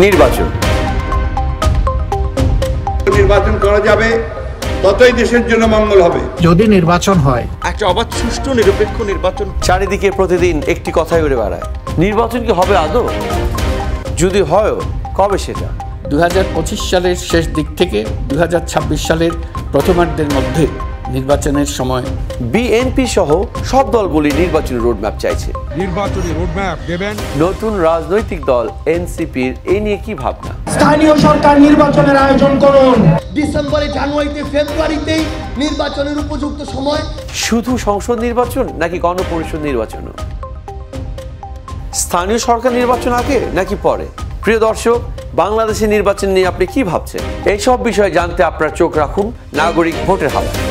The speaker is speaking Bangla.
নির্বাচন করা যাবে, ততই দেশের জন্য মঙ্গল হবে। যদি নির্বাচন হয়, একটা অবাধ, সুষ্ঠু, নিরপেক্ষ নির্বাচন। চারিদিকে প্রতিদিন একটি কথাই উড়ে বেড়ায়, নির্বাচন কি হবে আদৌ? যদি হয়, কবে সেটা? 2025 সালের শেষ দিক থেকে 2026 সালের প্রথমার্ধের মধ্যে নির্বাচনের সময় বিএনপি সহ সব দলগুলি নির্বাচনী রোডম্যাপ চাইছে। নির্বাচনী রোডম্যাপ দেবেন। নতুন রাজনৈতিক দল এনসিপির এই নিয়ে কি ভাবনা? স্থানীয় সরকার নির্বাচনের আয়োজন করুন। ডিসেম্বরে, জানুয়ারিতে, ফেব্রুয়ারিতেই নির্বাচনের উপযুক্ত সময়। শুধু সংসদ নির্বাচন নাকি গণপরিষদ নির্বাচন? স্থানীয় সরকার নির্বাচন আগে নাকি পরে? প্রিয় দর্শক, বাংলাদেশের নির্বাচন নিয়ে আপনি কি ভাবছেন? এইসব বিষয়ে জানতে আপনার চোখ রাখুন নাগরিক ভোটের হাওয়ায়।